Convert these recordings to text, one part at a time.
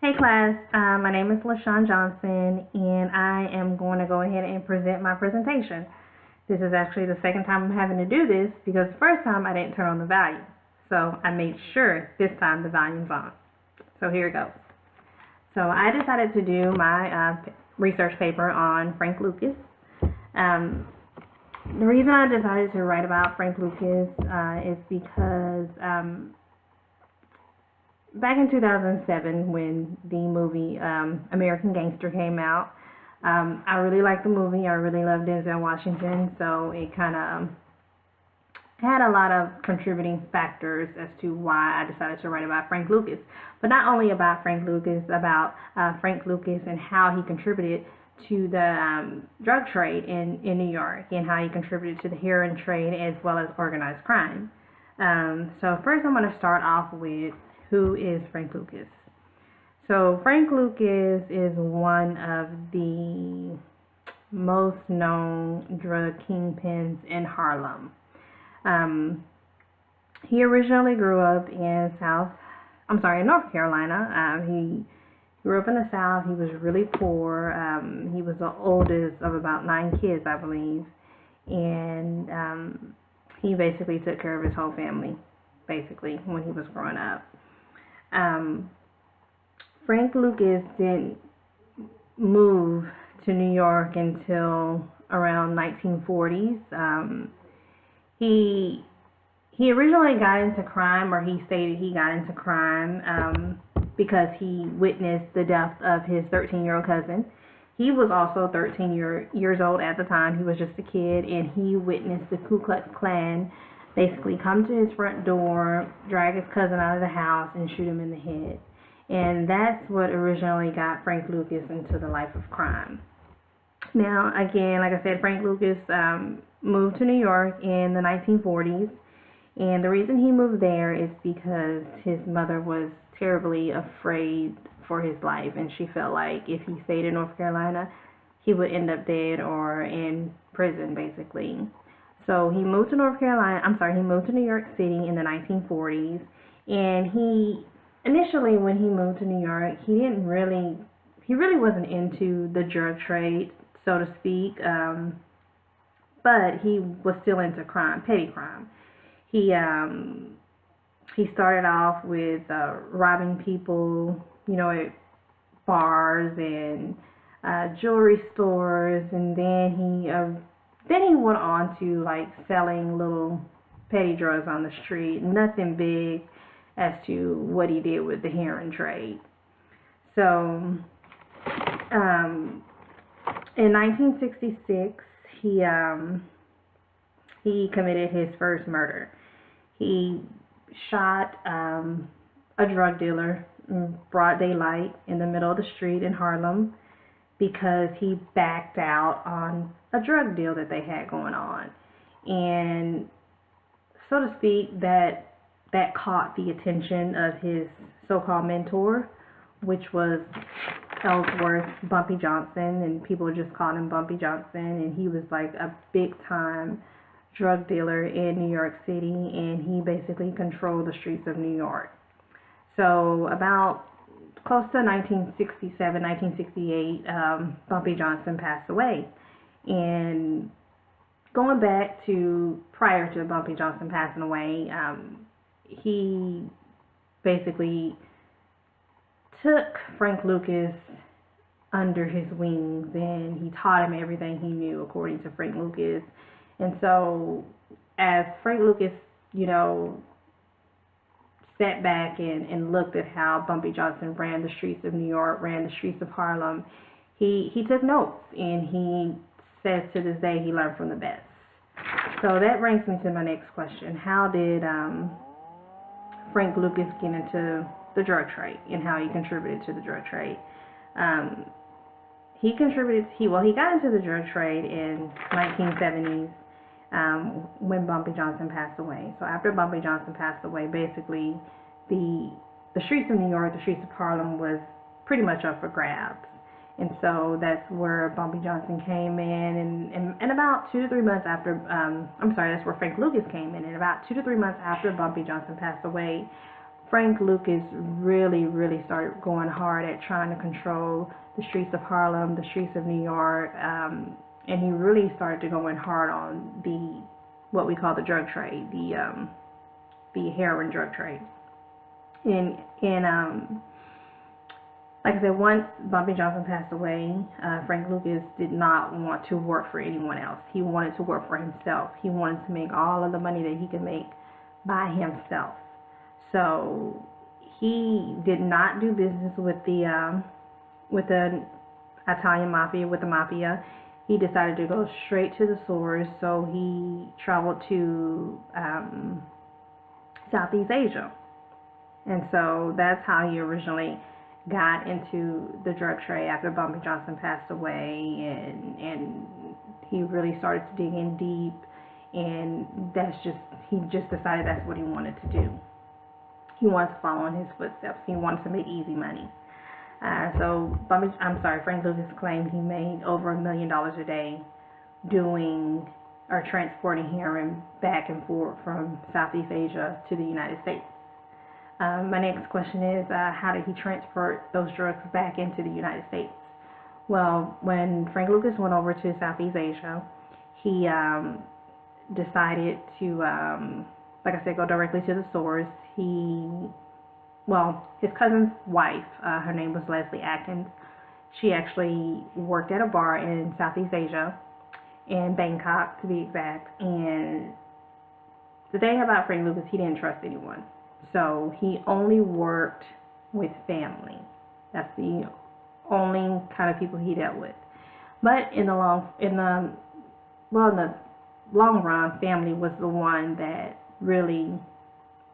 Hey class, my name is LaShawn Johnson, and I am going to go ahead and present my presentation. This is actually the second time I'm having to do this because the first time I didn't turn on the volume. So I made sure this time the volume's on. So here it goes. So I decided to do my research paper on Frank Lucas. The reason I decided to write about Frank Lucas is because back in 2007, when the movie American Gangster came out, I really liked the movie. I really loved Denzel Washington, so it kind of had a lot of contributing factors as to why I decided to write about Frank Lucas. But not only about Frank Lucas, about Frank Lucas and how he contributed to the drug trade in New York, and how he contributed to the heroin trade as well as organized crime. So first I'm going to start off with who is Frank Lucas. So Frank Lucas is one of the most known drug kingpins in Harlem. He originally grew up in North Carolina. He grew up in the South. He was really poor. He was the oldest of about 9 kids, I believe. And he basically took care of his whole family, basically, when he was growing up. Frank Lucas didn't move to New York until around 1940s. He originally got into crime, or he stated he got into crime because he witnessed the death of his 13-year-old cousin. He was also 13 years old at the time. He was just a kid, and he witnessed the Ku Klux Klan basically come to his front door, drag his cousin out of the house, and shoot him in the head. And that's what originally got Frank Lucas into the life of crime. Now, again, like I said, Frank Lucas moved to New York in the 1940s. And the reason he moved there is because his mother was terribly afraid for his life, and she felt like if he stayed in North Carolina, he would end up dead or in prison, basically. So he moved to he moved to New York City in the 1940s, and initially when he moved to New York, he really wasn't into the drug trade, so to speak, but he was still into crime, petty crime. He started off with robbing people, at bars and jewelry stores, and then he went on to selling little petty drugs on the street. Nothing big as to what he did with the heroin trade. So in 1966, he committed his first murder. He shot a drug dealer in broad daylight in the middle of the street in Harlem because he backed out on a drug deal that they had going on. And so to speak, that caught the attention of his so-called mentor, which was Ellsworth Bumpy Johnson, and people just called him Bumpy Johnson, and he was like a big-time drug dealer in New York City, and he basically controlled the streets of New York. So about close to 1967, 1968, Bumpy Johnson passed away. And going back to prior to Bumpy Johnson passing away, he basically took Frank Lucas under his wings, and he taught him everything he knew, according to Frank Lucas. And so as Frank Lucas, sat back and looked at how Bumpy Johnson ran the streets of New York, ran the streets of Harlem, he took notes, and he says to this day he learned from the best. So that brings me to my next question. How did Frank Lucas get into the drug trade, and how he contributed to the drug trade? He got into the drug trade in 1970s when Bumpy Johnson passed away. So after Bumpy Johnson passed away, basically the streets of New York, the streets of Harlem was pretty much up for grabs. And so that's where Bumpy Johnson came in, and about 2 to 3 months after, that's where Frank Lucas came in, and about 2 to 3 months after Bumpy Johnson passed away, Frank Lucas really started going hard at trying to control the streets of Harlem, the streets of New York, and he really started to go in hard on what we call the drug trade, the heroin drug trade. And like I said, once Bumpy Johnson passed away, Frank Lucas did not want to work for anyone else. He wanted to work for himself. He wanted to make all of the money that he could make by himself. So he did not do business with the Italian mafia, with the mafia. He decided to go straight to the source. So he traveled to Southeast Asia, and so that's how he originally got into the drug trade after Bumpy Johnson passed away, and he really started to dig in deep, and he just decided that's what he wanted to do. He wanted to follow in his footsteps. He wanted to make easy money. So Frank Lucas claimed he made over $1 million a day doing or transporting heroin back and forth from Southeast Asia to the United States. My next question is, how did he transport those drugs back into the United States? Well, when Frank Lucas went over to Southeast Asia, he decided to, like I said, go directly to the source. His cousin's wife, her name was Leslie Atkins. She actually worked at a bar in Southeast Asia, in Bangkok to be exact. And the thing about Frank Lucas, he didn't trust anyone. So he only worked with family. That's the only kind of people he dealt with. But in the long run, family was the one that really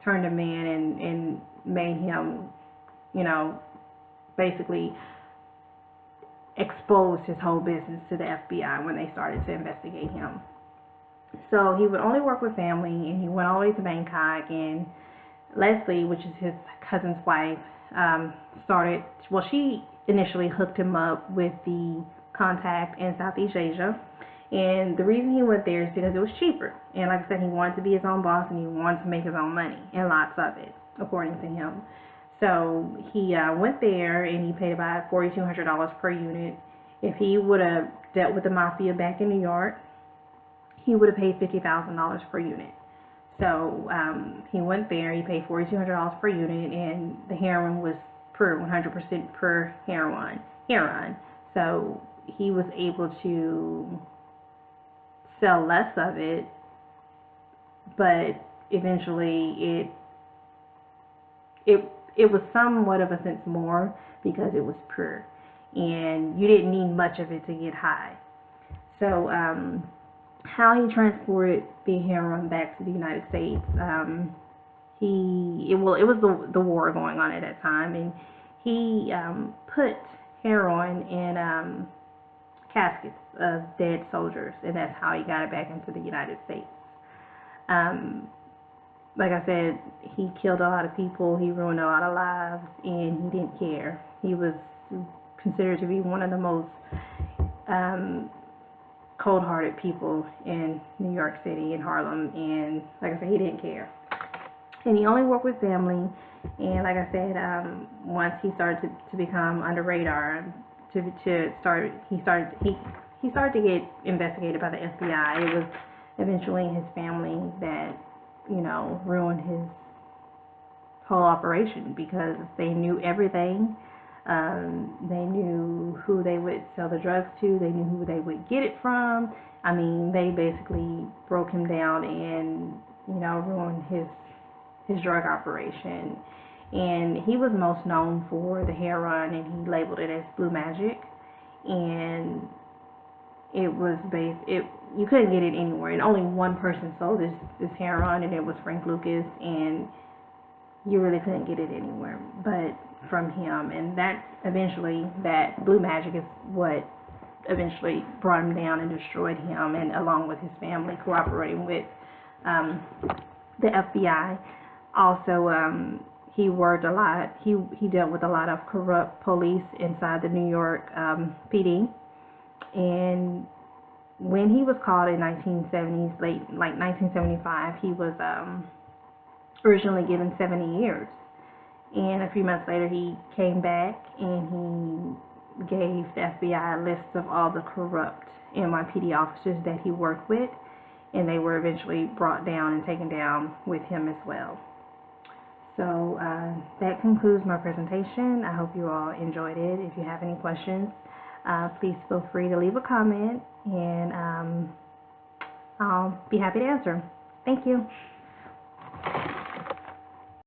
turned him in and made him, basically expose his whole business to the FBI when they started to investigate him. So he would only work with family, and he went all the way to Bangkok, and Leslie, which is his cousin's wife, she initially hooked him up with the contact in Southeast Asia. And the reason he went there is because it was cheaper. And like I said, he wanted to be his own boss, and he wanted to make his own money, and lots of it, according to him. So he went there, and he paid about $4,200 per unit. If he would have dealt with the mafia back in New York, he would have paid $50,000 per unit. So he went there, he paid $4,200 per unit, and the heroin was 100% pure heroin. So he was able to sell less of it, but eventually it was somewhat of a sense more because it was pure, and you didn't need much of it to get high. So how he transported the heroin back to the United States, it was the war going on at that time, and he put heroin in caskets of dead soldiers, and that's how he got it back into the United States. Like I said, he killed a lot of people, he ruined a lot of lives, and he didn't care. He was considered to be one of the most cold-hearted people in New York City, in Harlem, and like I said, he didn't care. And he only worked with family, and like I said, once he started to become under radar, he started to get investigated by the FBI. It was eventually his family that, ruined his whole operation, because they knew everything. They knew who they would sell the drugs to. They knew who they would get it from. I mean, they basically broke him down and, ruined his drug operation. And he was most known for the heroin, and he labeled it as Blue Magic. And it was you couldn't get it anywhere. And only one person sold this heroin, and it was Frank Lucas. And you really couldn't get it anywhere but from him. And that Blue Magic is what eventually brought him down and destroyed him, and along with his family cooperating with the FBI. Also, he worked a lot. He dealt with a lot of corrupt police inside the New York PD. And when he was called in 1975, he was originally given 70 years. And a few months later, he came back and he gave the FBI a list of all the corrupt NYPD officers that he worked with, and they were eventually brought down and taken down with him as well. So that concludes my presentation. I hope you all enjoyed it. If you have any questions, please feel free to leave a comment, and I'll be happy to answer. Thank you.